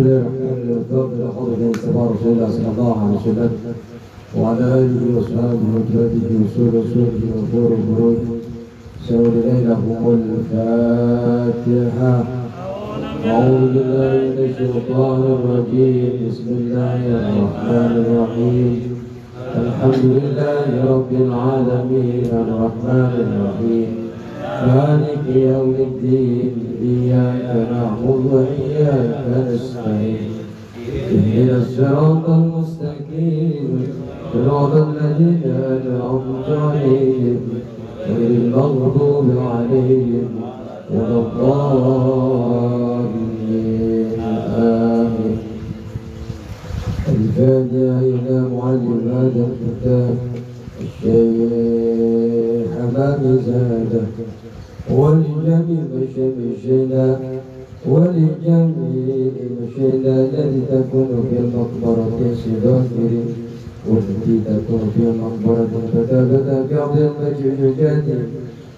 الله الرحمن الرحيم. وفضل حضرة المصطفى رسول الله صلى الله عليه وسلم وعلى آله وصحبه وأزواجه وسور رسوله وفور الفروج سور ليلهم الفاتحة. أعوذ بالله من الشيطان الرجيم. بسم الله الرحمن الرحيم. الحمد لله رب العالمين الرحمن الرحيم مالك يوم الدين إياك نعبد وإياك نستعين اهدنا الصراط المستقيم صراط الذين أنعمت عليهم غير المغضوب عليهم ولا الضالين آمين. الفاتحة إلى معلم هذا الكتاب الشيخ حمام زادة ولجميع مشينا ولجميع مشينا الذي تكون في المقبرة سدافر والتي تكون في المقبرة فتابت كعبد المجوجات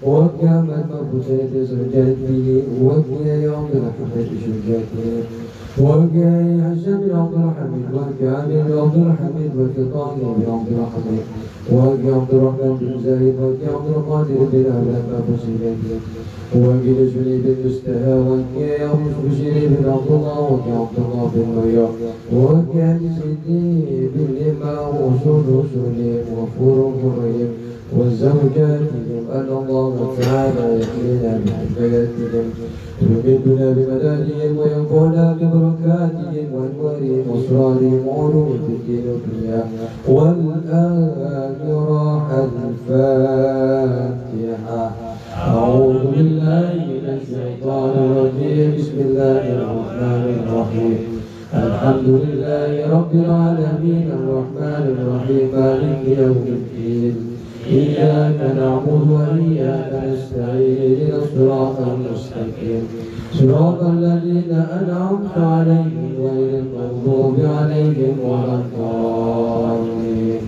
وكامل مبسيط زوجاته وكي يوم الحمد شجاته وكي حسن عبد الحميد وكامل عبد الحميد وكطاني عبد الحميد وكي عبد الرحمن بن زايد وكي عبد القادر بن أهلا مبسيطه وكي رسولي بن مستهى وكي يوم بشيري بن عبد الله وكي عبد الله بن مريم وكي سيدي بن لما وصول رسولي وفور مريم وزوجاتهم أن الله تعالى يحمينا بحكاياتهم ويمدنا بمدادهم وينفعنا ببركاتهم وأنوارهم وأسرارهم وعلوم في الدين والدنيا والآخرة. الفاتحة. أعوذ بالله من الشيطان الرجيم. بسم الله الرحمن الرحيم. الحمد لله رب العالمين الرحمن الرحيم مالك يوم الدين إياك نعبد وإياك نستعين اهدنا الصراط المستقيم صراط الذين أنعمت عليهم غير المغضوب عليهم ولا الضالين.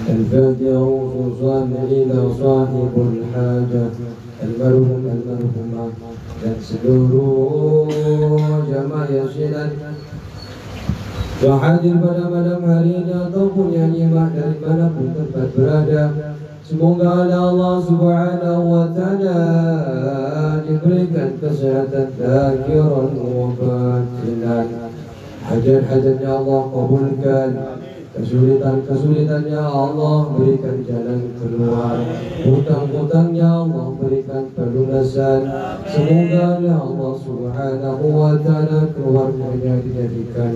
الفاتحة خصوصا إلى صاحب الحاجة المرحومة dan seluruh jamaah yang hadir pada malam hari ini ataupun yang nyimak dari manapun tempat berada, semoga Allah Subhanahu wa Ta'ala diberikan kesehatan zahiran wa batinan. Hajat-hajatnya Allah kabulkan, kesulitan-kesulitannya Allah berikan jalan keluar, hutang-hutangnya Allah berikan pelunasan. Semoga Allah Subhanahu wa Ta'ala keluarganya dijadikan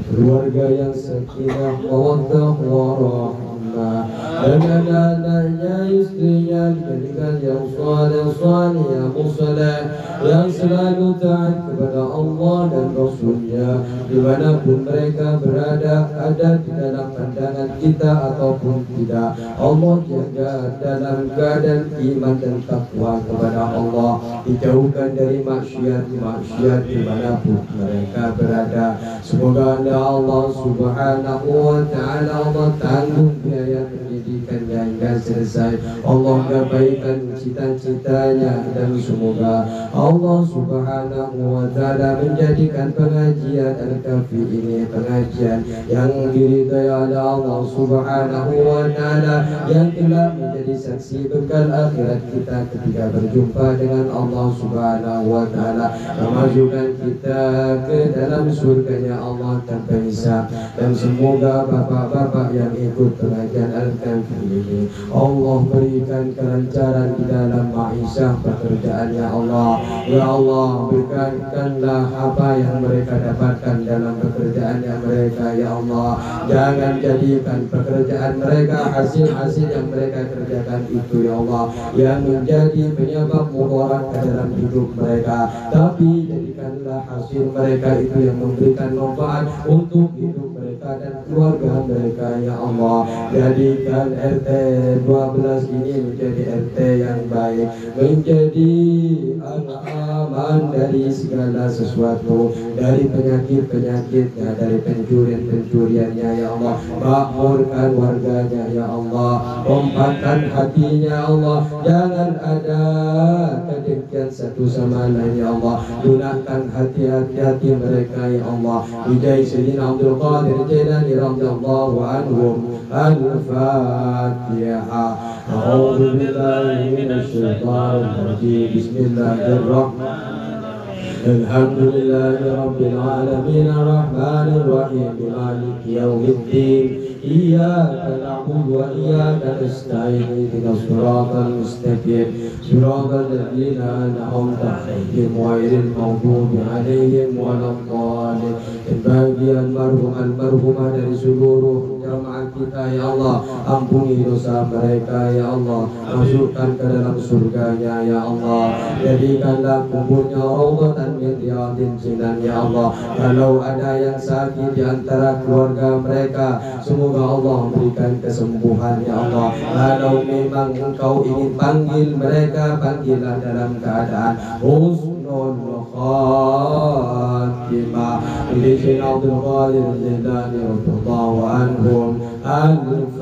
keluarga yang sakinah, mawaddah warahmah, dan anak-anaknya, istrinya dijadikan yang saleh, yang musaleh, yang selalu taat kepada Allah dan Rasulnya dimanapun mereka berada, ada di dalam pandangan kita ataupun tidak. Allah jaga dalam keadaan iman dan takwa kepada Allah, dijauhkan dari maksiat dimanapun mereka berada. Semoga Allah Subhanahu wa Ta'ala Allah tanggung biaya pendidikannya hingga selesai. Allah gabaikan cita-citanya, dan semoga Allah Subhanahu wa Ta'ala menjadikan pengajian Al-Kafi ini pengajian yang diridai oleh Allah Subhanahu wa Ta'ala, yang telah menjadi saksi bekal akhirat kita ketika berjumpa dengan Allah Subhanahu wa Ta'ala, memasukkan kita ke dalam surganya Allah tanpa hisab. Dan semoga bapak-bapak yang ikut pengajian Al-Kafi ini Allah berikan kelancaran di dalam ma'isyah pekerjaannya Allah. Ya Allah, berikanlah apa yang mereka dapatkan dalam pekerjaannya mereka. Ya Allah, jangan jadikan pekerjaan mereka, hasil-hasil yang mereka kerjakan itu ya Allah yang menjadi penyebab mudarat ke dalam hidup mereka, tapi jadikanlah hasil mereka itu yang memberikan manfaat untuk hidup mereka dan keluarga mereka ya Allah. Jadikan RT 12 ini menjadi RT yang baik, menjadi aman dari segala sesuatu, dari penyakit-penyakitnya, dari pencurian-pencuriannya ya Allah. Makmurkan warganya ya Allah, rompakkan hatinya ya Allah. Jangan ada kedengkian satu sama lain ya Allah. Gunakan hati-hati mereka ya Allah. Bidai Sayyidina Abdul Qadir Jailani radhiyallahu anhum. Al-Fatihah. A'udzu billahi minasyaitonir rajim. Bismillahirrahmanirrahim. Alhamdulillahi rabbil alamin arrahmanir rahim maliki yaumiddin. Iyyaka na'budu wa iyyaka nasta'in ihdinas siratal mustaqim siratal ladzina an'amta 'alaihim ghairil maghdubi 'alaihim waladdallin. Bagi almarhumah dari seluruh jamaah kita ya Allah, ampuni dosa mereka ya Allah, masukkan ke dalam surganya ya Allah. Jadikanlah kuburnya raudhatan min riyadil jinan ya Allah. Kalau ada yang sakit di antara keluarga mereka, semoga Allah berikan kesembuhan ya Allah. Kalau memang engkau ingin panggil mereka, panggillah dalam keadaan husnul khatimah. Bilishin Abdul Qadir Jailani radhiyallahu anhum. Al-Fatihah.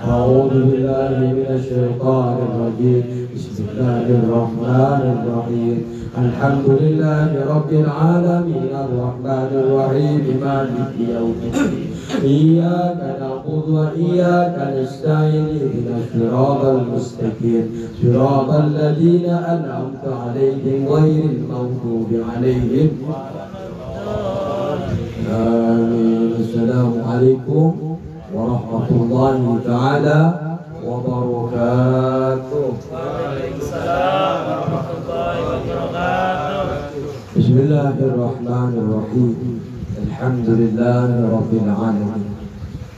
A'udzu billahi minasyaitonir rajim. Bismillahirrahmanirrahim. Alhamdulillahi rabbil alamin arrahmanir rahim maliki yaumiddin. Iyyaka na'budu wa iyyaka nasta'in ihdinas siratal mustaqim siratal ladzina an'amta 'alaihim ghairil maghdubi 'alaihim waladdallin. Amin. Assalamualaikum warahmatullahi taala wabarakatuh. Waalaikumsalam warahmatullahi wabarakatuh. Bismillahirrahmanirrahim. Alhamdulillahi rabbil alamin.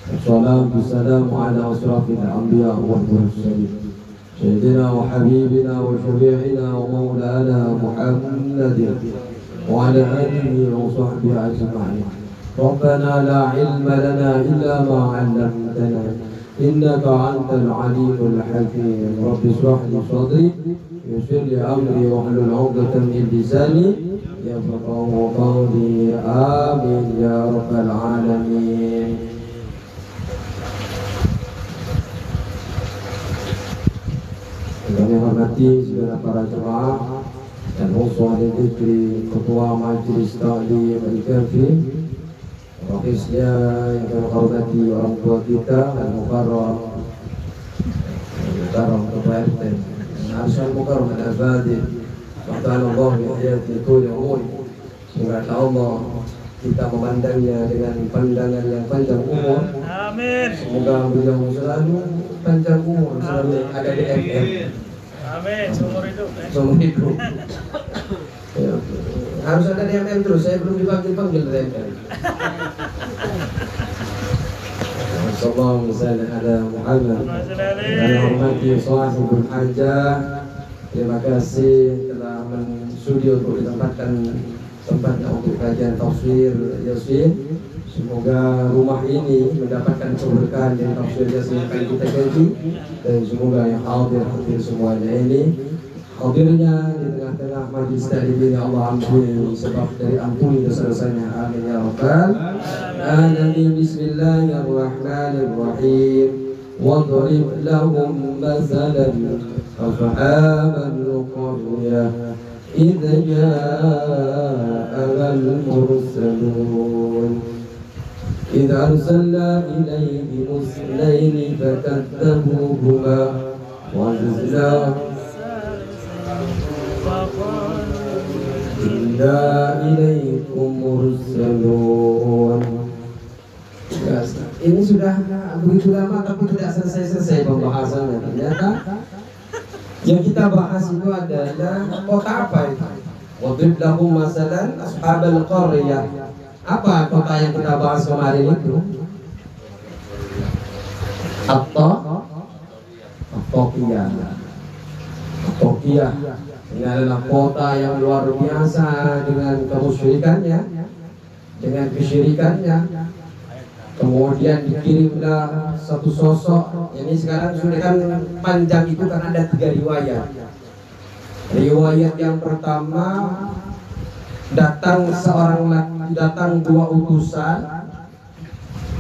Wassalatu wassalamu ala asrafil anbiya wal mursalin. Sayyidina wa habibina wa syafi'ina wa maulana Muhammadin wa ala alihi wa sahbihi ajma'in. Rabbana la ilma lana illa ma 'allamtana innaka antal alimul hakim. Rabbi shrah li sadri yassir li amri wahlul 'uqdatam min lisani yafqahu qawli. Amin ya rabbal alamin. Kami hormati segala para jemaah dan usul dikri ketua majelis taklim al-kafi, wakilnya yang kami hormati orang tua kita al-mukarram ketua RT Arsyad Mukarram al-Abadi. Allah bi'ayati kulli umuri. Semoga Allah kita memandangnya dengan pandangan yang panjang umur. Amin. Semoga beliau selalu panjang umur, selalu ada di FM. Amin. Seumur hidup. Seumur hidup. Ya, harus ada di FM terus. Saya belum dipanggil dari FM. Sallallahu alaihi ala Muhammad. Dan hormati sahibul hajah. Terima kasih telah mensudio untuk ditempatkan tempatnya untuk kajian tafsir Yasin. Semoga rumah ini mendapatkan keberkahan dari tafsir Yasin yang akan kita kaji, dan semoga yang hadir semuanya ini hadirnya di tengah-tengah majlis taklim ini Allah ampuni, sebab dari ampuni dosa-dosanya. Amin ya rabbal alamin. Bismillahirrahmanirrahim. Wadrib lahum masalan ashabal qaryah idza jaa'a al-mursalun idza arsalna ilayhim muslayni fakadzabuhuma wa jazna inna ilaykum mursalun. Ini sudah begitu lama tapi tidak selesai pembahasannya. Ternyata yang kita bahas itu adalah kota apa itu? Wadrib lahum masalan ashabal qaryah. Apa kota yang kita bahas kemarin itu? At-Taqiyah. Ini adalah kota yang luar biasa dengan kemusyrikannya. dengan kesyirikannya. Kemudian dikirimlah satu sosok. Ini sekarang sudah kan panjang itu karena ada 3 riwayat. Riwayat yang pertama, datang dua utusan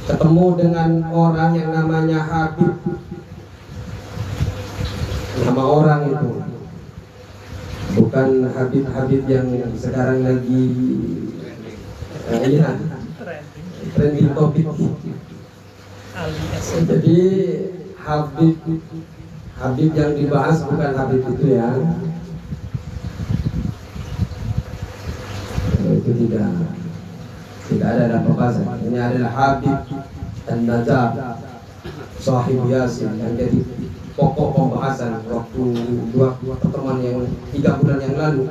ketemu dengan orang yang namanya Habib. Nama orang itu bukan Habib yang sekarang lagi trending topik. Jadi Habib yang dibahas bukan Habib itu ya. Itu tidak ada dalam pembahasan. Ini adalah Habib An-Najjar Sahib Yasin yang jadi pokok pembahasan waktu 2 pertemuan yang 3 bulan yang lalu.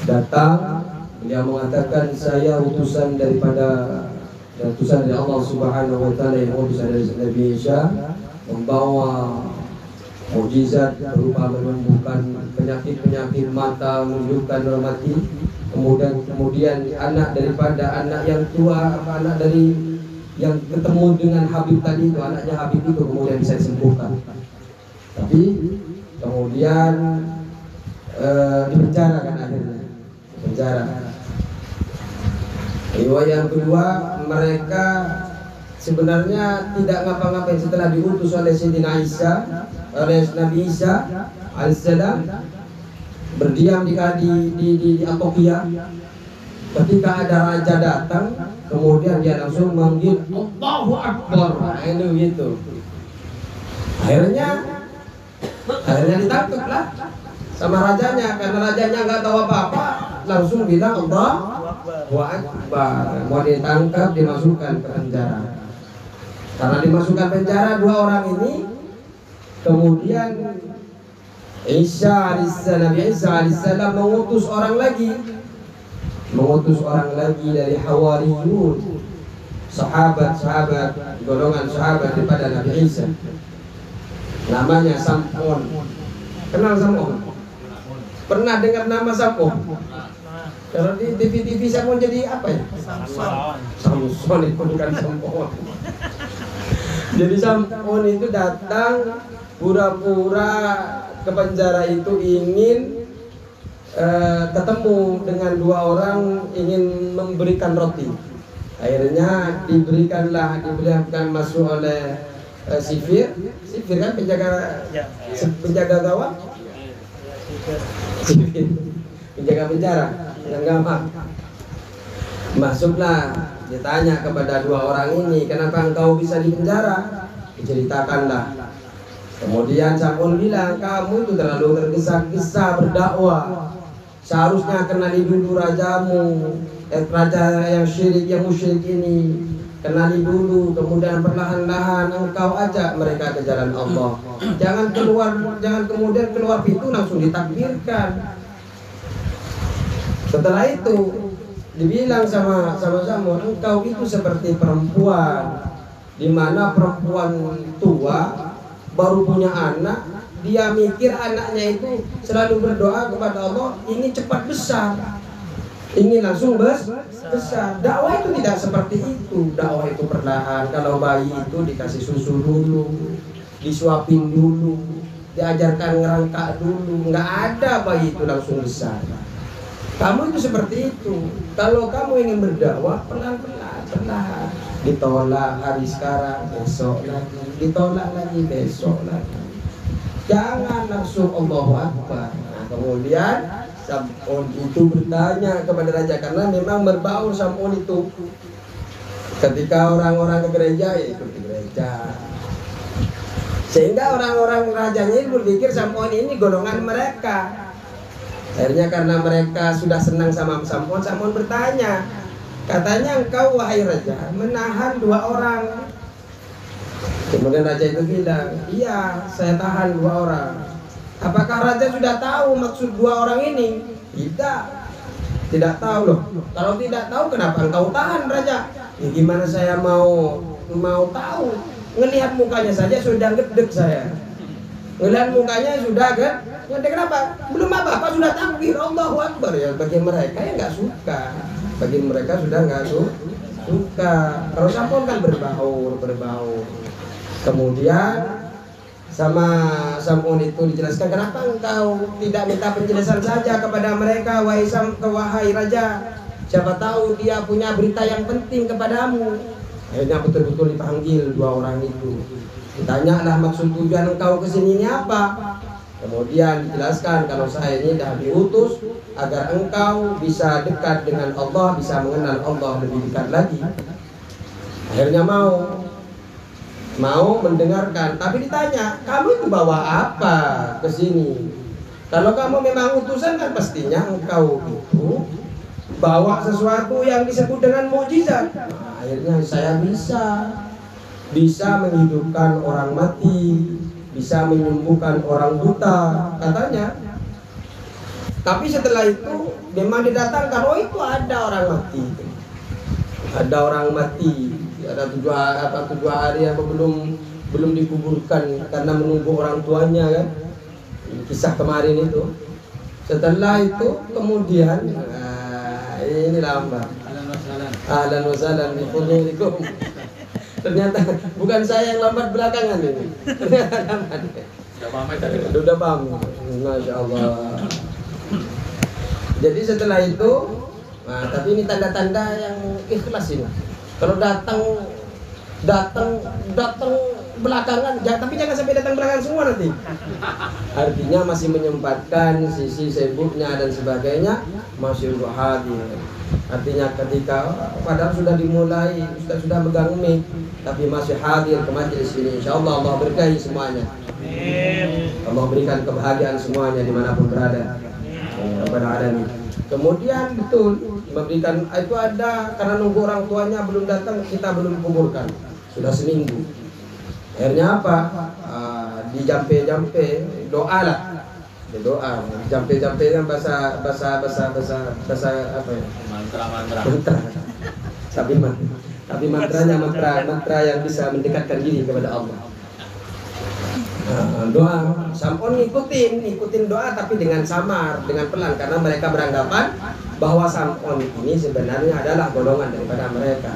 Datang, dia mengatakan saya utusan dari Allah Subhanahu wa taala yang utusan dari Nabi Isa, membawa mukjizat berupa menyembuhkan penyakit mata, menunjukkan orang mati. Kemudian anak daripada anak yang tua, anak dari yang ketemu dengan Habib tadi itu, anaknya Habib itu kemudian bisa disembuhkan. Tapi kemudian dipenjara kan akhirnya, penjara. Riwayat yang kedua, mereka sebenarnya tidak ngapa-ngapain setelah diutus oleh Sayyidina Isa, oleh Nabi Isa alaihissalam, berdiam di Antioquia. Ketika ada raja datang, kemudian dia langsung manggil Allahu Akbar. Itu gitu. Akhirnya ditangkap lah sama rajanya, karena rajanya nggak tahu apa-apa, langsung bilang Allahu Akbar. Mau ditangkap, dimasukkan ke penjara. Karena dimasukkan penjara 2 orang ini, kemudian Nabi Isa alaihissalam mengutus orang lagi dari Hawariyun, sahabat golongan sahabat daripada Nabi Isa. Namanya Sam'un. Kenal Sam'un? Pernah dengar nama Sam'un? Kalau di TV Sam'un jadi apa ya? Samson itu bukan Sam'un. Jadi Sam'un itu datang pura-pura ke penjara itu ingin ketemu dengan 2 orang, ingin memberikan roti. Akhirnya diberikan masuk oleh sipir kan, penjaga gawang, penjaga penjara yang gampang. Masuklah, ditanya kepada 2 orang ini, kenapa engkau bisa di penjara? Diceritakanlah. Kemudian Sam'un bilang, kamu itu terlalu tergesa-gesa berdakwah. Seharusnya kenali dulu rajamu, raja yang syirik, yang musyrik ini. Kenali dulu, kemudian perlahan-lahan engkau ajak mereka ke jalan Allah. Jangan kemudian keluar pintu langsung ditakbirkan. Setelah itu dibilang sama Sam'un, engkau itu seperti perempuan, di mana perempuan tua baru punya anak, dia mikir anaknya itu selalu berdoa kepada Allah, ingin cepat besar, ingin langsung besar. Dakwah itu tidak seperti itu. Dakwah itu perlahan. Kalau bayi itu dikasih susu dulu, disuapin dulu, diajarkan ngerangkak dulu. Nggak ada bayi itu langsung besar. Kamu itu seperti itu. Kalau kamu ingin berdakwah, pelan-pelan, perlahan. Ditolak hari sekarang, besok lagi, ditolak lagi, besok lagi. Jangan langsung Allahu Akbar. Nah, kemudian Sam'un itu bertanya kepada raja, karena memang berbaur Sam'un itu. Ketika orang-orang ke gereja, ya ikut di gereja. Sehingga orang-orang rajanya ini berpikir Sam'un ini golongan mereka. Akhirnya karena mereka sudah senang sama Sam'un bertanya, katanya engkau wahai raja menahan 2 orang. Kemudian raja itu bilang, iya saya tahan 2 orang. Apakah raja sudah tahu maksud 2 orang ini? Tidak tahu loh. Kalau tidak tahu kenapa engkau tahan raja? Ya gimana saya mau tahu? Ngelihat mukanya saja sudah gedeg saya. Ngelihat mukanya sudah kan? Ngedek kenapa? Belum apa-apa sudah takbir Allahu Akbar. Ya bagi mereka yang nggak suka. bagi mereka sudah nggak suka. Kalau sampun kan berbaur. Kemudian sama Sam'un itu dijelaskan, kenapa engkau tidak minta penjelasan saja kepada mereka, wahai raja, siapa tahu dia punya berita yang penting kepadamu. Akhirnya betul-betul dipanggil dua orang itu, ditanyalah maksud tujuan engkau kesini ini apa. Kemudian dijelaskan, kalau saya ini dah diutus agar engkau bisa dekat dengan Allah, bisa mengenal Allah lebih dekat lagi. Akhirnya mau mendengarkan, tapi ditanya, kamu itu bawa apa ke sini? Kalau kamu memang utusan kan pastinya engkau itu bawa sesuatu yang disebut dengan mukjizat. Nah, akhirnya saya bisa menghidupkan orang mati, bisa menyembuhkan orang buta katanya. Tapi setelah itu memang didatangkan, oh itu ada orang mati, ada 7 hari apa belum dikuburkan karena menunggu orang tuanya kan, kisah kemarin itu. Setelah itu kemudian ini lambat, ahlan wa sahlan bi hudurikum. Ternyata bukan saya yang lambat belakangan ini, ternyata lambat. Sudah paham, masya Allah. Jadi setelah itu, nah, tapi ini tanda-tanda yang ikhlas ini. Kalau datang belakangan, tapi jangan sampai datang belakangan semua nanti. Artinya masih menyempatkan sisi sibuknya dan sebagainya, masih untuk hadir. Artinya ketika padahal sudah dimulai, sudah megang mic, tapi masih hadir ke majelis ini. Insyaallah Allah berkahi semuanya. Allah berikan kebahagiaan semuanya dimanapun berada. Rabbal alamin. Kemudian betul memberikan itu ada karena nunggu orang tuanya belum datang, kita belum kuburkan sudah seminggu. Akhirnya apa? Di jampe doa lah, doa jampe yang bahasa apa ya? Mantra. Tapi mantranya mantra yang bisa mendekatkan diri kepada Allah. Doa, Sam'un ngikutin doa tapi dengan samar, dengan pelan, karena mereka beranggapan bahwa Sam'un ini sebenarnya adalah golongan daripada mereka.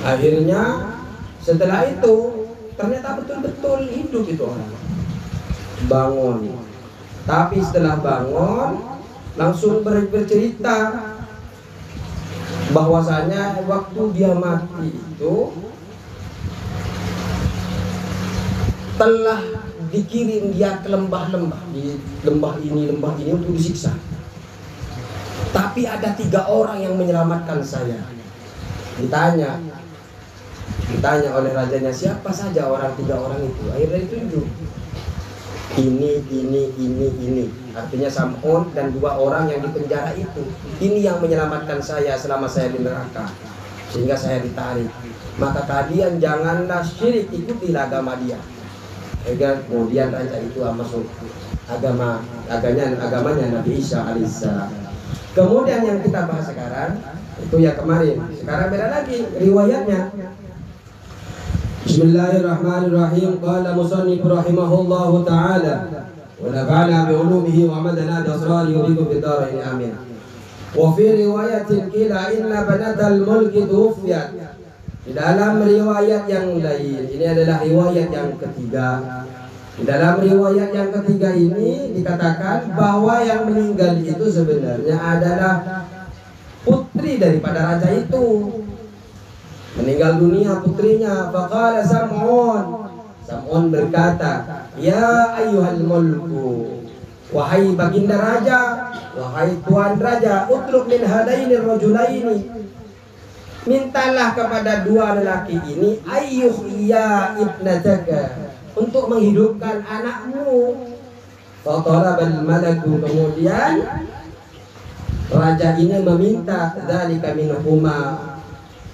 Akhirnya setelah itu ternyata betul-betul hidup itu orang, bangun. Tapi setelah bangun langsung bercerita bahwasanya waktu dia mati itu telah dikirim dia ke lembah-lembah, di lembah ini untuk disiksa. Tapi ada 3 orang yang menyelamatkan saya. Ditanya oleh rajanya, siapa saja 3 orang itu? Akhirnya ditunjuk. Ini. Artinya Sam'un dan 2 orang yang di penjara itu. Ini yang menyelamatkan saya selama saya di neraka, sehingga saya ditarik. Maka kalian janganlah syirik, ikutilah agama dia. Kemudian raja itu masuk agamanya Nabi Isa alaihissalam. Kemudian yang kita bahas sekarang itu ya kemarin. Sekarang beda lagi riwayatnya. Bismillahirrahmanirrahim. Qala musannif rahimahullahu ta'ala wa nafa'ana bi ulumihi wa amadana bi asrari wa bikum fid darain amin. Wa fi riwayatin qila inna banatal mulki tuwfiyat. Di dalam riwayat yang lain, ini adalah riwayat yang ketiga. Di dalam riwayat yang ketiga ini dikatakan bahwa yang meninggal itu sebenarnya adalah putri daripada raja itu. Meninggal dunia putrinya. Faqala Sam'un berkata, ya ayyuhal mulku, wahai baginda raja, wahai tuan raja, utlub min hadaini rajulaini, mintalah kepada 2 lelaki ini, ayyuhya ibnataka, untuk menghidupkan anakmu. Fatalabal malaku, kemudian raja ini meminta dzalika minhuma.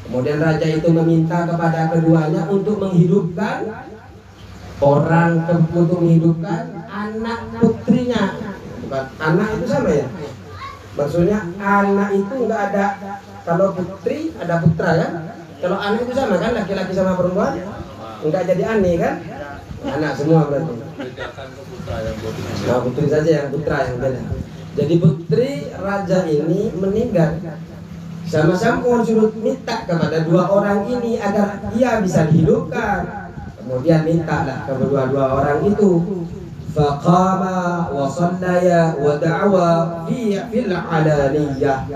Kemudian raja itu meminta kepada keduanya untuk menghidupkan untuk menghidupkan anak putrinya. Bukan anak itu sama ya? Maksudnya anak itu enggak ada. Kalau putri ada putra kan? Kalau anak itu sama kan, laki-laki sama perempuan? Enggak jadi aneh kan? Anak semua berarti. Nah, putri saja yang putra yang beda. Jadi putri raja ini meninggal Sama Sam'un suruh minta kepada dua orang ini agar ia bisa dihidupkan. Kemudian mintalah kepada dua orang itu. Faqama wa sallaya wa da'wa fil alaniyah.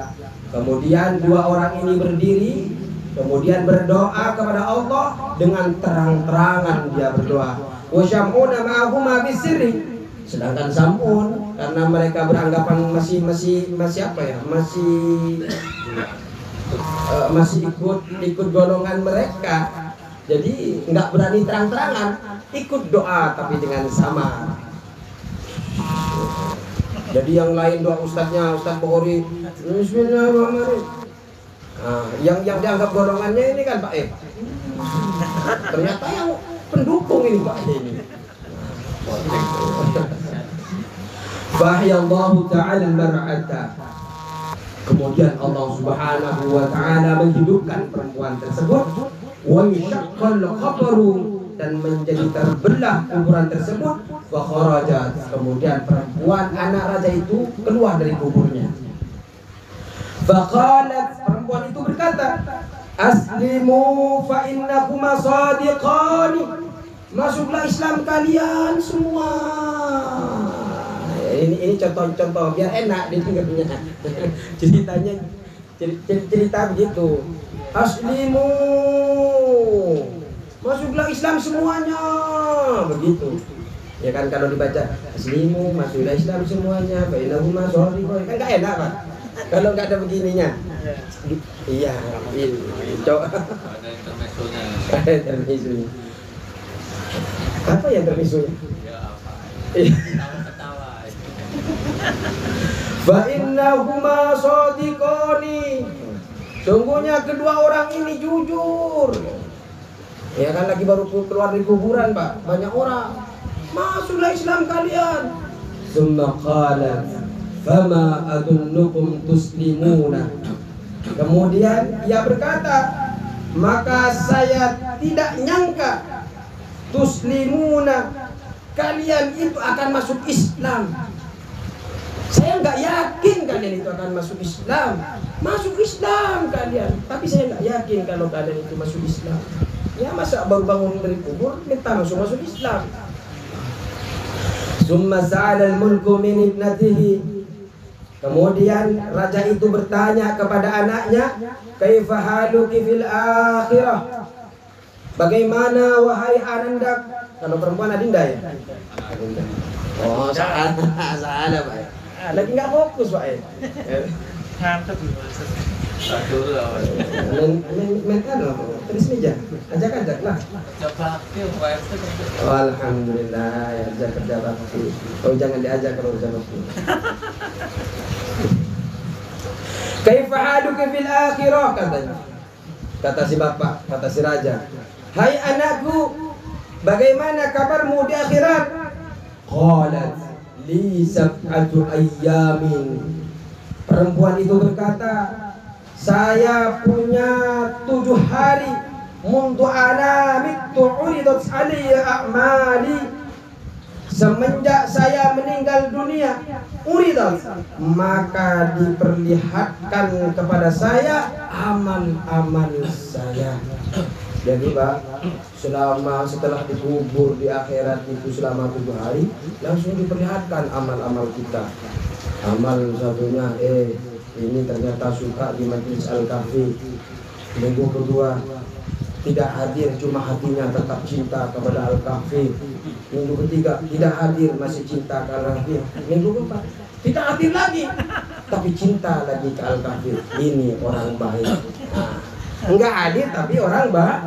Kemudian dua orang ini berdiri, kemudian berdoa kepada Allah dengan terang-terangan dia berdoa. Wa syam'una ma'ahuma bisirri. Sedangkan Sam'un karena mereka beranggapan masih apa ya? Masih ikut golongan mereka. Jadi nggak berani terang-terangan, ikut doa tapi dengan sama. Jadi yang lain doa ustadznya, Ustadz Bukhari, Bismillahirrahmanirrahim. Nah, yang dianggap golongannya ini kan Pak E. Ternyata yang pendukung ini Pak E ini. Fahyallahu ta'ala mar'ata. Kemudian Allah Subhanahu wa ta'ala menghidupkan perempuan tersebut. Wa yashaqqal qabru, dan menjadi terbelah kuburan tersebut. Wa kharajat, kemudian perempuan anak raja itu keluar dari kuburnya. Faqalat, perempuan itu berkata, aslimu fa innakuma sadiqani. Masuklah Islam kalian semua. Ini contoh-contoh biar enak didengarnya. Ceritanya cerita begitu. Aslimu, masuklah Islam semuanya, begitu. Ya kan kalau dibaca aslimu, masuklah Islam semuanya, bainahuma shadiqan, kan enggak enak, Pak. Kalau enggak ada begininya. Iya, coba. Ada intermezzonya. Apa yang intermezzonya? Ya apa? Fa innahuma shadiqani. Sungguhnya kedua orang ini jujur. Ya kan lagi baru keluar dari kuburan, Pak. Banyak orang. Masuklah Islam kalian. Tsumma qala fama adunnukum tuslimuna. Kemudian ia berkata, maka saya tidak nyangka tuslimuna, kalian itu akan masuk Islam. Saya nggak yakin kalian itu akan masuk Islam. Masuk Islam kalian, tapi saya nggak yakin kalau kalian itu masuk Islam. Ya masa baru bangun dari kubur minta masuk Islam. Summa sa'ala al-mulku min ibnatihi. Kemudian raja itu bertanya kepada anaknya, kaifa haluki fil akhirah? Bagaimana wahai Ananda? Kalau perempuan Adinda ya? Adinda. Oh, salah Pak. Lagi nggak fokus Pak. Ngantuk tulis meja, ajak lah. Oh, alhamdulillah, ya ajak kerja bakti. Oh jangan diajak kalau kerja bakti. Kaifa haluka fil akhirah, katanya. Kata si bapak, kata si raja. Hai anakku, bagaimana kabarmu di akhirat? Qalat li sab'atu ayyamin. Perempuan itu berkata, saya punya 7 hari. Mundu ana mitu uridat aliyya a'mali. Semenjak saya meninggal dunia, uridat, maka diperlihatkan kepada saya amal-amal saya. Jadi Pak, setelah dikubur di akhirat itu selama 7 hari, langsung diperlihatkan amal-amal kita. Amal satunya, ini ternyata suka di Majlis Al-Kahfi. Minggu kedua tidak hadir, cuma hatinya tetap cinta kepada Al-Kahfi. Minggu ketiga tidak hadir, masih cinta ke Al-Kahfi. Minggu keempat tidak hadir lagi, tapi cinta lagi ke Al-Kahfi. Ini orang baik. Enggak hadir tapi orang baik,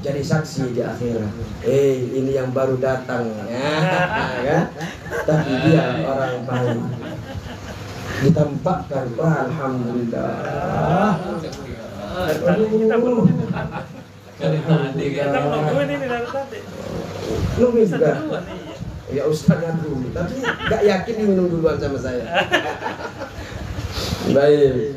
jadi saksi di akhirat. Ini yang baru datang, ya, tapi dia orang baik. Ditampakkan, alhamdulillah. Nunggu juga. Ya Ustaznya dulu, tapi nggak yakin minum duluan sama saya. Baik.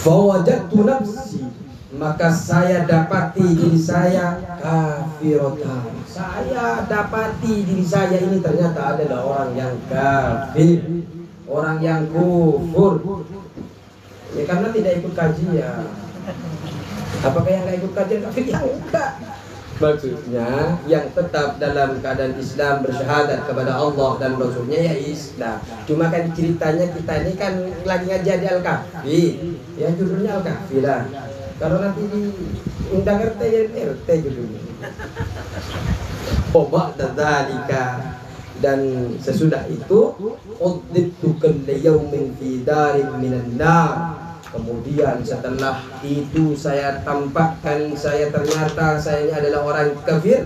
Fawajadtu nafsi, maka saya dapati diri saya kafiratan. Saya dapati diri saya ini ternyata adalah orang yang kafir, orang yang kufur. Ya karena tidak ikut kajian. Apakah yang nggak ikut kajian kafir? Ya enggak. Maksudnya yang tetap dalam keadaan Islam bersyahadat kepada Allah dan Rasulnya ya Islam. Cuma kan ceritanya kita ini kan lagi ngajar di Al-Kahfi. Ya judulnya Al-Kahfi lah. Kalau nanti diundang RT ya RT judulnya. Obat dzalika, dan sesudah itu udditu kulli yaumin fi darin minan nar. Kemudian setelah itu saya tampakkan ternyata saya ini adalah orang kafir.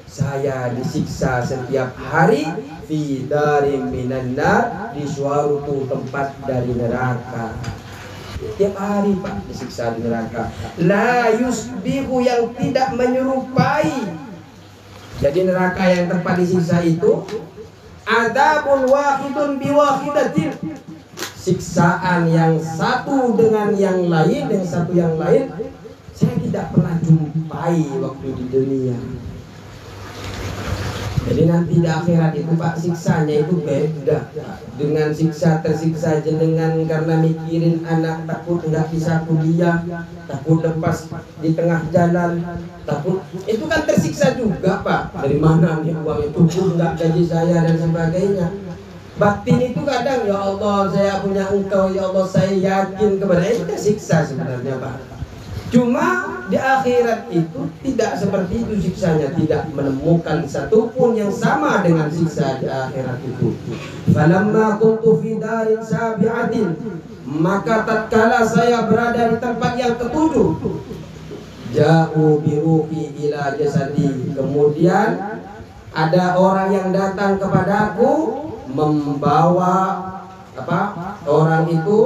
Saya disiksa setiap hari fi darin minan nar, di suatu tempat dari neraka. Tiap hari Pak disiksa di neraka. La yusbihu, yang tidak menyerupai. Jadi neraka yang tempat disiksa itu adzabun wahidun biwahidatin, siksaan yang satu dengan yang lain, saya tidak pernah jumpai waktu di dunia. Jadi nanti di akhirat itu Pak, siksanya itu beda dengan tersiksa jenengan karena mikirin anak takut nggak bisa kuliah, takut lepas di tengah jalan, takut itu kan tersiksa juga Pak. Dari mana nih uang itu, nggak gaji saya dan sebagainya. Batin itu kadang, ya Allah saya punya Engkau, ya Allah saya yakin kepada itu, siksa sebenarnya Pak. Cuma di akhirat itu tidak seperti itu siksanya, tidak menemukan satupun yang sama dengan siksa di akhirat itu. Falamma kuntu fi darin sabi'atin, maka tatkala saya berada di tempat yang ketujuh, ja'u bi ruhi ila jasadi, kemudian ada orang yang datang kepadaku membawa orang itu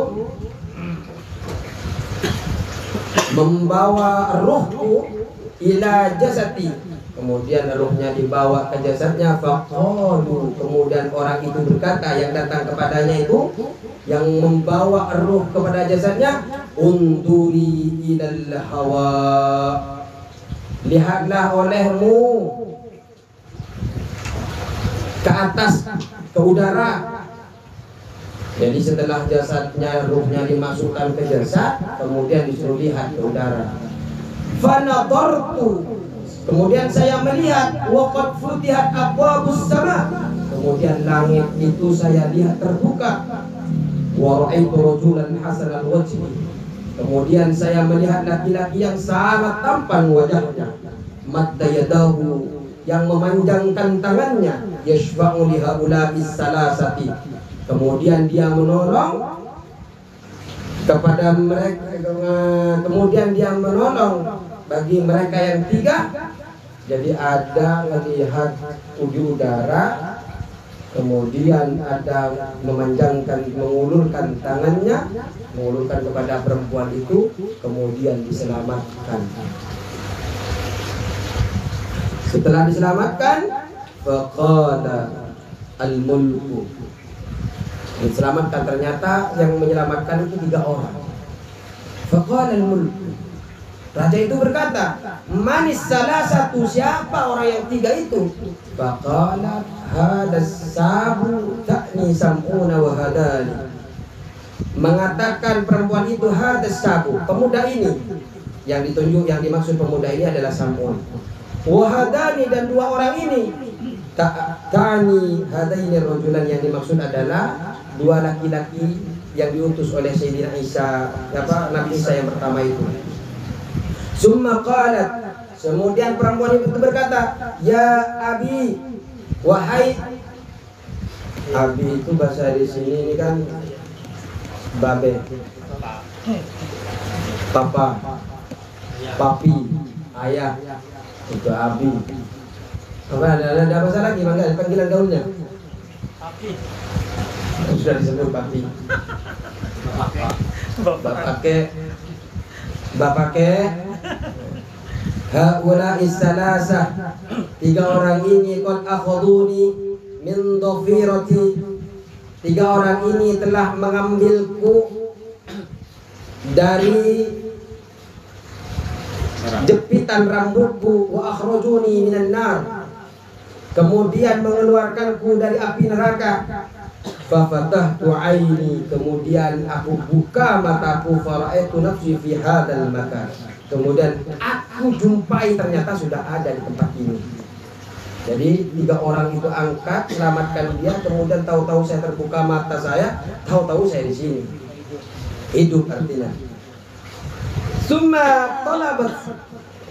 membawa ruhku ila jasati, kemudian ruhnya dibawa ke jasadnya. Faqalu, kemudian orang itu berkata, yang datang kepadanya itu, yang membawa ruh kepada jasadnya, unduri ilal hawa, lihatlah olehmu ke atas, ke udara. Jadi setelah jasadnya, ruhnya dimasukkan ke jasad, kemudian disuruh lihat ke udara. Fanadartu, kemudian saya melihat, waqad futihat abwabus sama, kemudian langit itu saya lihat terbuka. Wa ra'aitu rajulan hasanal wajhi, kemudian saya melihat laki-laki yang sangat tampan wajahnya. Madda yadahu, yang memanjangkan tangannya. Yashfa'u li haula'is salasati, kemudian dia menolong kepada mereka, kemudian dia menolong bagi mereka yang tiga. Jadi ada melihat di udara, kemudian ada memanjangkan, mengulurkan tangannya, mengulurkan kepada perempuan itu, kemudian diselamatkan. Setelah diselamatkan, faqala al-mulku, diselamatkan, ternyata yang menyelamatkan itu 3 orang. Faqala al-mulku, raja itu berkata, manis salah satu, siapa orang yang 3 itu? Faqala hadas sabu ta'ni sam'una wa hadani, mengatakan perempuan itu, hadas sabu, pemuda ini, yang ditunjuk, yang dimaksud pemuda ini adalah Sam'un, wa hadani, dan 2 orang ini. Ta'ani hadaini rajulan, yang dimaksud adalah 2 laki-laki yang diutus oleh Sayyidina Isa, Nabi Isa yang pertama itu. Summa qalat, kemudian perempuan itu berkata, ya abi, wahai abi, itu bahasa di sini ini kan babe, papa, papi, ayah, itu abi. Apa ada bahasa lagi panggilan gaulnya? Papi. Sudah disebut papi. Bapake. Haula issalasa, 3 orang ini qad akhaduni min dhafirati, 3 orang ini telah mengambilku dari jepitan rambutku, wa akhrajuni minan nar, kemudian mengeluarkanku dari api neraka. Fafatahtu aini, kemudian aku buka mataku, faraitu nafsi fi hadzal makan. Kemudian aku jumpai ternyata sudah ada di tempat ini. Jadi 3 orang itu angkat, selamatkan dia, kemudian tahu-tahu saya terbuka mata saya, tahu-tahu saya di sini. Hidup artinya.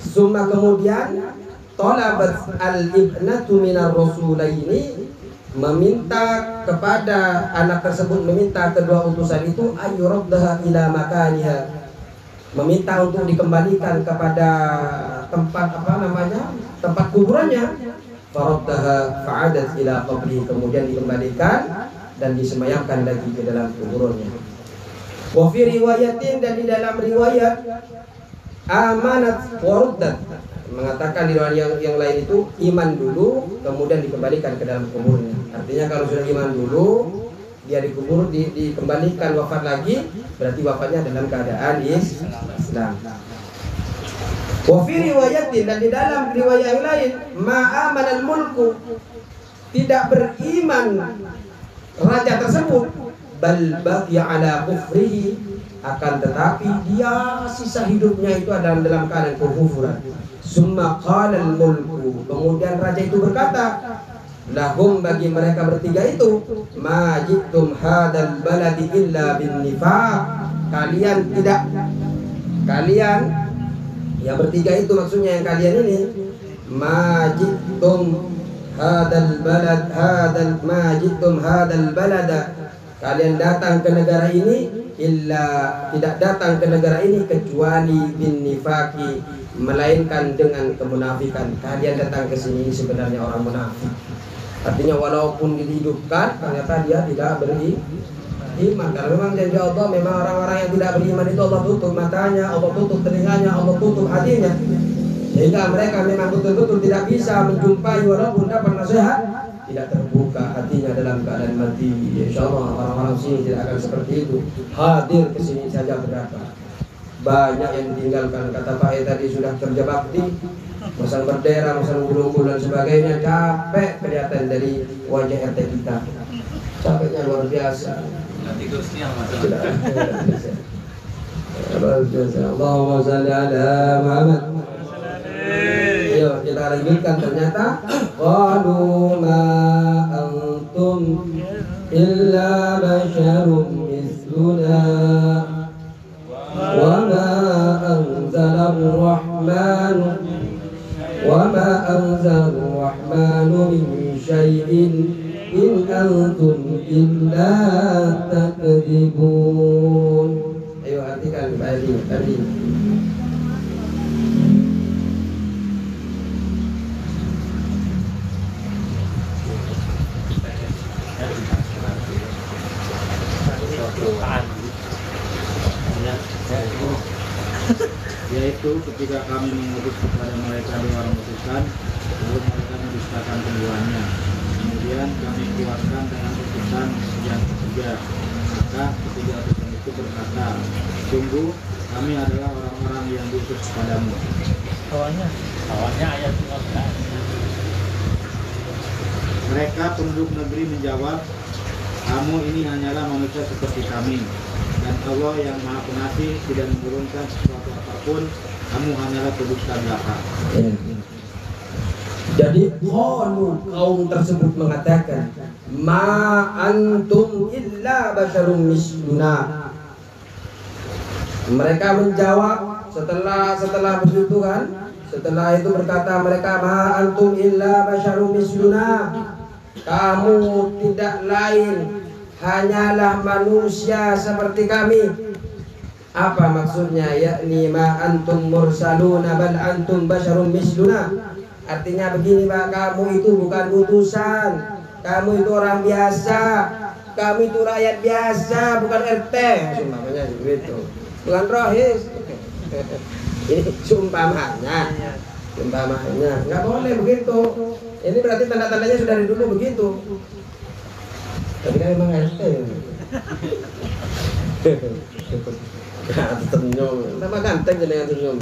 Summa kemudian talabat al-ibnatu minar rasulaini, meminta kepada anak tersebut, meminta kedua utusan itu ayyuraddaha ila makaniha, meminta untuk dikembalikan kepada tempat tempat kuburannya. Faraddaha fa'adat ila qabri, kemudian dikembalikan dan disemayamkan lagi ke dalam kuburannya. Wa fi riwayatin, dan di dalam riwayat amanat waruddat, mengatakan di riwayat yang lain itu iman dulu kemudian dikembalikan ke dalam kuburnya. Artinya kalau sudah iman dulu dia dikubur, dikembalikan wafat lagi, berarti wafatnya dalam keadaan Islam. Wa fi riwayatin, dan di dalam riwayat yang lain ma'amanal mulku, tidak beriman raja tersebut, bal baqiya ala kufrihi, akan tetapi dia sisa hidupnya itu adalah dalam keadaan kekufuran. Summa qala al-mulku, kemudian raja itu berkata, lahum, bagi mereka bertiga itu, ma jitum hadal baladi illa bin nifaq, kalian yang bertiga itu maksudnya yang kalian ini, ma jitum hadal balada, kalian datang ke negara ini, illa, tidak datang ke negara ini kecuali bin nifaqi, melainkan dengan kemunafikan. Kalian datang ke sini sebenarnya orang munafik. Artinya walaupun dihidupkan ternyata dia tidak beriman. Karena memang janji Allah, memang orang-orang yang tidak beriman itu Allah tutup matanya, Allah tutup telinganya, Allah tutup hatinya, sehingga mereka memang betul-betul tidak bisa menjumpai, walaupun dapat nasihat tidak terbuka hatinya dalam keadaan mati. Insyaallah orang-orang sini tidak akan seperti itu. Hadir ke sini saja berapa banyak yang ditinggalkan. Kata Pak tadi sudah kerja bakti, masang bendera, masang gulung dan sebagainya, capek kelihatan dari wajah RT kita, capeknya luar biasa. Nanti Gusnya masuk. Luar biasa. Allahumma shalli ala Muhammad. Ayo kita lanjutkan. Ternyata qalu ma antum illa basyarum misluna wa ma anzalar rahmanu min syai'in in antum illa takdzibun. Ayo artikan tadi. Yaitu ketika kami mengutus kepada mereka 2 orang utusan, lalu mereka mendustakan keduanya. Kemudian kami keluarkan dengan utusan yang ketiga. Maka ketiga utusan itu berkata, sungguh kami adalah orang-orang yang diutus kepadamu. Awalnya ayat 15. Mereka penduduk negeri menjawab, kamu ini hanyalah manusia seperti kami, dan Allah yang Maha Pengasih tidak menurunkan sesuatu apapun, kamu hanyalah pendusta belaka. Jadi kaum tersebut mengatakan, ma antum illa basyarum misluna. Mereka menjawab setelah begitu kan, setelah itu berkata mereka, ma antum illa basyarum misluna, kamu tidak lain hanyalah manusia seperti kami. Apa maksudnya? Yakni ma antum mursaluna bal antum basyarum misluna. Artinya begini Pak, kamu itu bukan utusan, kamu itu orang biasa, kamu itu rakyat biasa, bukan RT. Sumpamanya begitu, bukan rohis. Ini sumpamanya, nggak boleh begitu. Ini berarti tanda-tandanya sudah dari dulu begitu. Tapi kan memang RT. Senyum, tambah ganteng dengan senyum.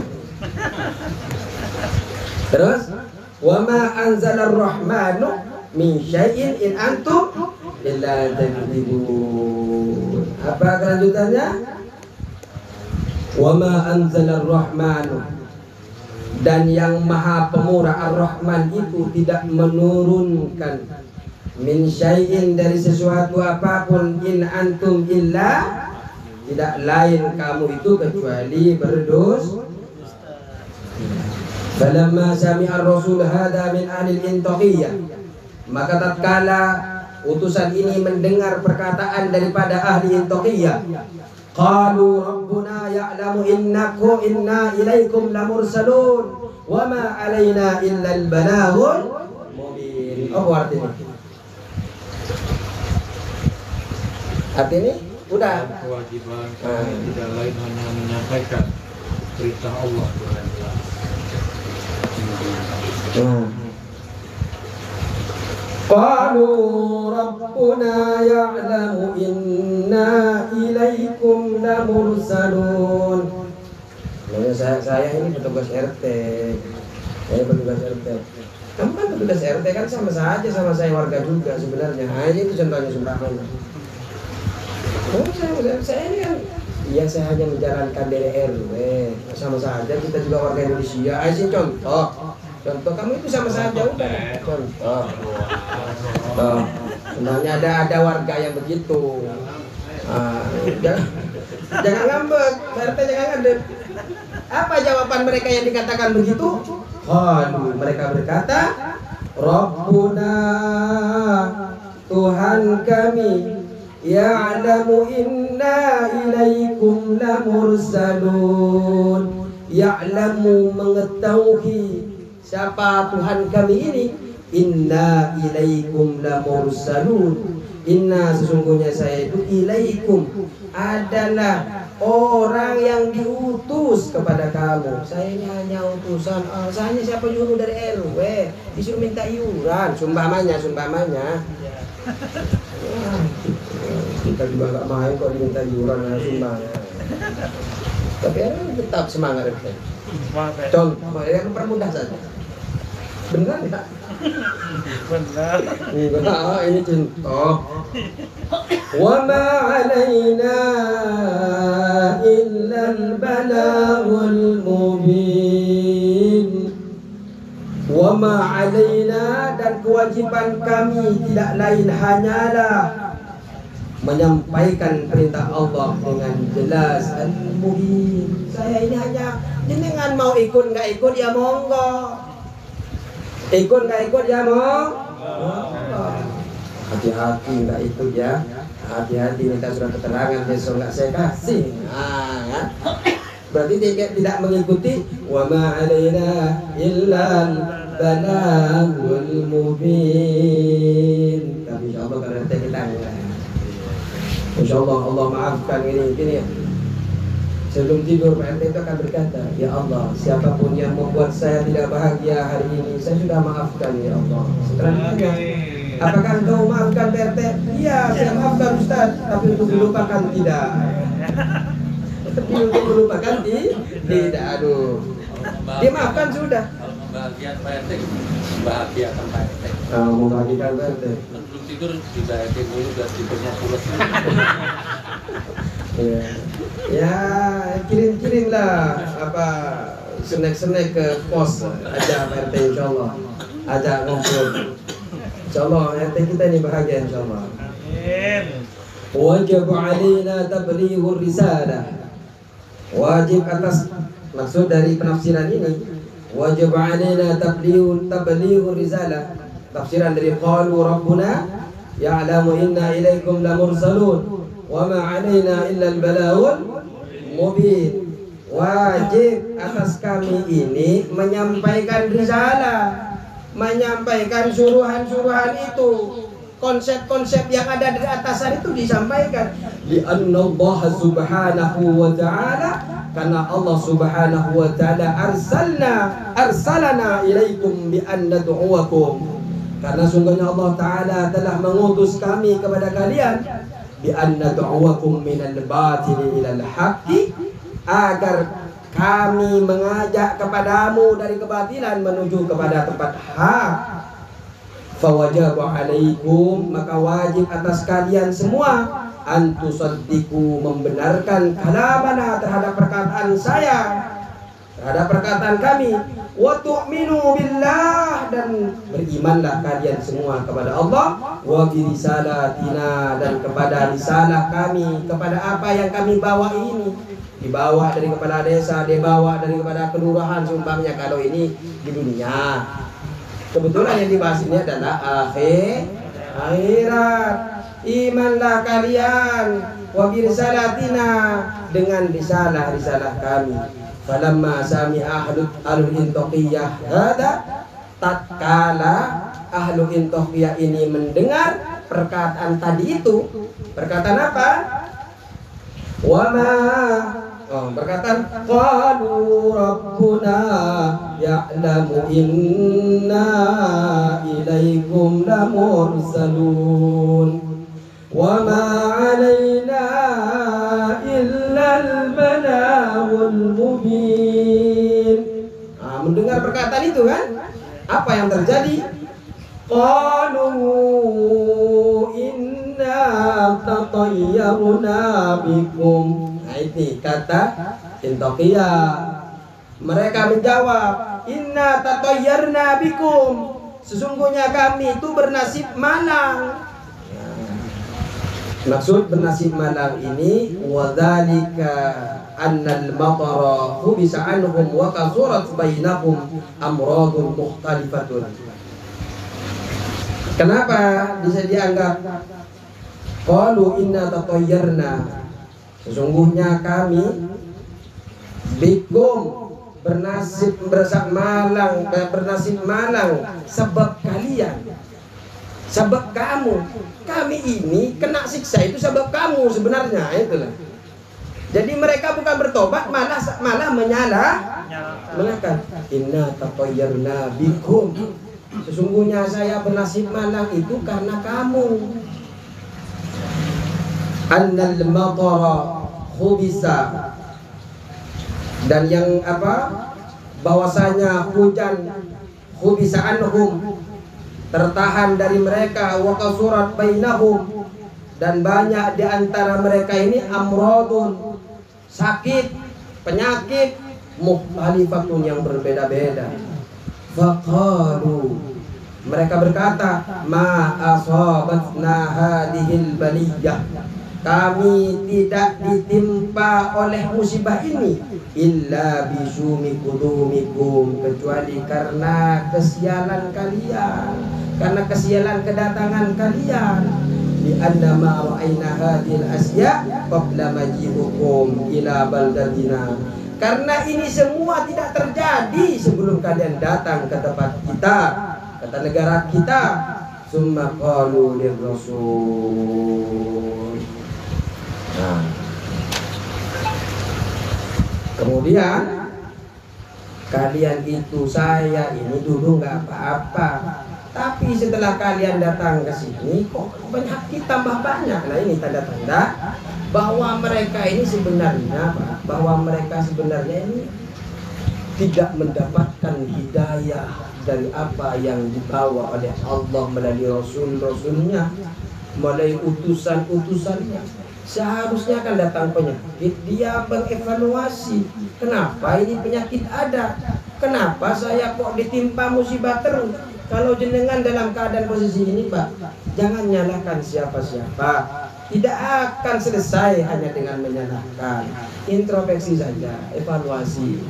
Terus, wa ma anzalar rahmanu min syai'in in antum illa takdzibun. Apa kelanjutannya? Wa ma anzalar rahmanu, dan yang maha pemurah Ar-Rahman itu tidak menurunkan min syai'in dari sesuatu apapun in antum illa, tidak lain kamu itu kecuali berdosa. Falamma sami'a ar-rasul hadha min ahli al-Intaqiyah, maka tatkala utusan ini mendengar perkataan daripada ahli Intaqiyah, qalu rabbuna ya'lamu inna ilaikum lamursalun wa ma alaina illa al-balaghul mubin. Apa artinya? Artinya udah kewajiban tidak lain hanya menyampaikan perintah Allah. Qalu rabbuna ya'lamu inna ilaikum lamursalun. Saya ini petugas RT. Saya petugas RT. Kamu kan petugas RT kan sama saja sama saya warga juga sebenarnya. Hanya itu contohnya sumbangan. Oh, saya ini kan, iya saya hanya menjalankan DRW. Sama saja kita juga warga Indonesia. Ayo contoh kamu itu sama saja udah. Contoh. Sebenarnya ada warga yang begitu. Jangan ngambek, RT jangan ngambek. Apa jawaban mereka yang dikatakan begitu? Mereka berkata, Rabbuna, Tuhan kami, ya'lamu inna ilaikum lamursalun. Ya'lamu, mengetahui siapa Tuhan kami ini. Inna ilaikum lamursalun. Inna, sesungguhnya saya itu, ilaikum adalah orang yang diutus kepada kamu. Saya ini hanya utusan. Saya siapa nyuruh dari RW, disuruh minta iuran, sumbamanya. Kita juga nggak main kok diminta iuran sumbangnya. Tapi tetap semangat itu. Contoh, yang permudah saja. Benar tidak? Benar. Enggak, ini contoh. Wa ma 'alaina illa al-balaghul mubin. Wa ma 'alaina, dan kewajiban kami tidak lain hanyalah menyampaikan perintah Allah dengan jelas al-mubin. Saya ini hanya, jenengan mau ikut nggak ikut ya monggo. Ikut nggak ikut ya monggo. Hati-hati nggak ikut ya. Hati-hati minta surat keterangan besok nggak saya kasih. Berarti tidak mengikuti. Wa ma 'alaina illa al-balaghul mubin. Tapi insyaallah kalau kita insyaallah Allah maafkan ini ya. Sebelum tidur Pak RT itu akan berkata, ya Allah, siapapun yang membuat saya tidak bahagia hari ini, saya sudah maafkan ya Allah. Setelah ditanya, apakah engkau maafkan Pak RT? Iya, saya maafkan Ustaz, tapi untuk dilupakan tidak. Tapi untuk melupakan tidak. Aduh, dimaafkan sudah. Bahagia Pak RT, bahagiakan Pak RT. Membahagiakan Pak RT. Sebelum tidur dibahagiakan dulu dan tidurnya pulas. Ya, kirim-kirimlah apa snack-snack ke pos aja Pak RT insyaallah. Ajak ngumpul. Insyaallah RT kita ini bahagia insyaallah. Amin. Wajib 'alaina tablighur risalah. Wajib atas, maksud dari penafsiran ini, wajib 'alaina tablighur risalah. Tafsiran dari qalu rabbuna ya'lamu inna ilaikum lamursalun wa ma 'alaina illa al-balaghul mubin. Wajib atas kami ini menyampaikan risalah, menyampaikan suruhan-suruhan itu, konsep-konsep yang ada di atasan itu disampaikan. Li'anna Allah subhanahu wa ta'ala, karena Allah subhanahu wa ta'ala arsalana ilaikum bi an nad'uwakum, karena sungguhnya Allah ta'ala telah mengutus kami kepada kalian bi an nad'uwakum minal batili ilal haqqi, agar kami mengajak kepadamu dari kebatilan menuju kepada tempat hak. Fawajabu alaikum, maka wajib atas kalian semua antusaddiqu, membenarkan kalamana, terhadap perkataan saya, terhadap perkataan kami, wa tu'minu billah, dan berimanlah kalian semua kepada Allah, wa bi risalatina, dan kepada risalah kami, kepada apa yang kami bawa ini, dibawa dari kepala desa, dibawa dari kepada kelurahan, seumpamanya kalau ini di dunia. Kebetulan yang dibahas ini adalah akhirat. Imanlah kalian wa bi risalatina, dengan risalah kami. Falamma sami ahlul intoqiyah hada, tatkala ahlul intoqiyah ini mendengar perkataan tadi itu, perkataan apa? Perkataan qalu rabbuna ya'lamu inna ilaikum lamursalun wa ma 'alaina illa al-balaghul mubin. Mendengar perkataan itu kan, apa yang terjadi? Qalu inna tatayyarna bikum. Nah, ini kata Intoqiyah. Mereka menjawab, inna tatayyarna bikum, sesungguhnya kami itu bernasib malang. Maksud bernasib malang ini, wadzalika annal matara hubisa anhum wa kasurat bainahum amradun mukhtalifatun. Kenapa bisa dianggap qalu inna tatayyarna, sesungguhnya kami bikum, bernasib malang sebab kalian, sebab kamu. Kami ini kena siksa itu sebab kamu sebenarnya, itulah. Jadi mereka bukan bertobat, malah menyalahkan. Inna tatayyarna bikum, sesungguhnya saya bernasib malang itu karena kamu. Annal matara khubisa, dan yang bahwasanya hujan khubisa anhum, tertahan dari mereka, wa kasurat bainahum, dan banyak di antara mereka ini amradun, sakit, penyakit, mukhtalifatun, yang berbeda-beda. Faqalu, mereka berkata, ma asabatna hadhil baliyah, kami tidak ditimpa oleh musibah ini illa bisumi qudumikum, kecuali karena kesialan kalian, karena kesialan kedatangan kalian. Li anna ma ra'ayna hadhil asya qabla maji'ukum ila baldatina, karena ini semua tidak terjadi sebelum kalian datang ke tempat kita, kata negara kita. Summa qalu lirrasul. Nah, kemudian kalian itu, saya ini dulu nggak apa-apa, tapi setelah kalian datang ke sini kok penyakit tambah banyak. Nah, ini tanda-tanda bahwa mereka ini sebenarnya ini tidak mendapatkan hidayah dari apa yang dibawa oleh Allah melalui Rasul-Rasulnya, melalui utusan-utusannya. Seharusnya akan datang penyakit, dia mengevaluasi, kenapa ini penyakit ada, kenapa saya kok ditimpa musibah terus. Kalau jenengan dalam keadaan posisi ini, Pak, jangan nyalahkan siapa-siapa, tidak akan selesai hanya dengan menyalahkan. Introspeksi saja, evaluasi.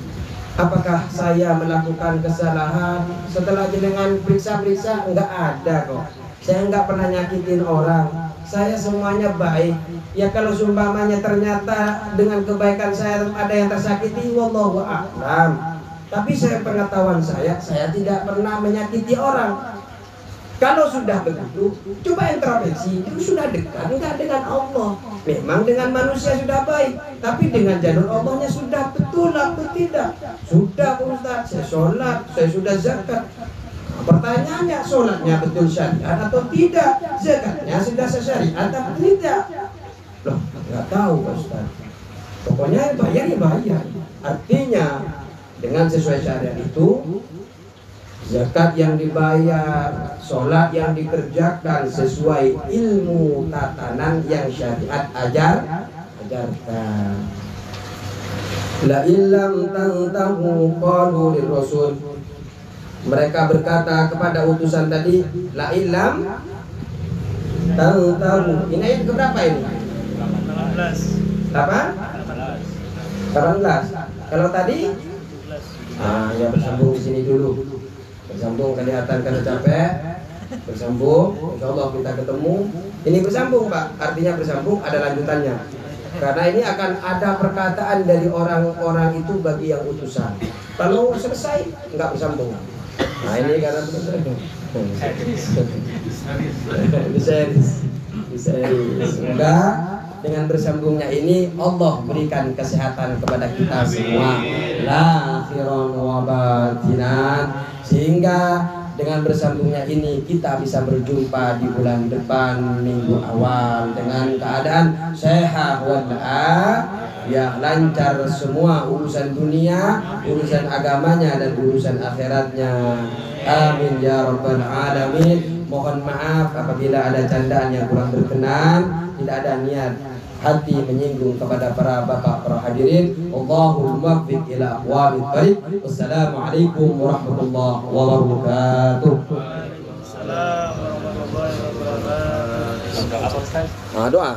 Apakah saya melakukan kesalahan? Setelah jenengan periksa-periksa, enggak ada kok. Saya enggak pernah nyakitin orang, saya semuanya baik. Ya kalau seumpamanya ternyata dengan kebaikan saya ada yang tersakiti, wallahu a'lam. Tapi saya pengetahuan saya tidak pernah menyakiti orang. Kalau sudah begitu, coba introspeksi, itu sudah dekat enggak dengan Allah? Memang dengan manusia sudah baik, tapi dengan jalur Allahnya sudah betul atau tidak? Sudah Ustaz, saya sholat, saya sudah zakat. Pertanyaannya, sholatnya betul syariat atau tidak? Zakatnya sudah syariat atau tidak? Loh, nggak tahu Ustaz. Pokoknya bayar ya bayar. Artinya dengan sesuai syariat itu zakat yang dibayar, sholat yang dikerjakan sesuai ilmu tatanan yang syariat ajarkan. La illam tantahu qalu lirrasul. Mereka berkata kepada utusan tadi, la illam tantahu. Ini ayat keberapa ini? 18. 18. Kalau tadi ya bersambung di sini dulu. Bersambung kelihatan karena capek. Bersambung, insyaallah kita ketemu. Ini bersambung, Pak. Artinya bersambung ada lanjutannya. Karena ini akan ada perkataan dari orang-orang itu bagi yang utusan. Kalau selesai nggak bersambung. Nah ini karena bisa semoga dengan bersambungnya ini Allah berikan kesehatan kepada kita semua, lahiran wa batinan, sehingga dengan bersambungnya ini kita bisa berjumpa di bulan depan minggu awal dengan keadaan sehat ya lancar semua urusan dunia, urusan agamanya dan urusan akhiratnya. Amin ya rabbal alamin. Mohon maaf apabila ada candaan yang kurang berkenan, tidak ada niat hati menyinggung kepada para bapak, para hadirin. Allahumma muwaffiq ila aqwamit thariq. Wassalamualaikum warahmatullahi wabarakatuh. Assalamualaikum warahmatullahi wabarakatuh. Doa.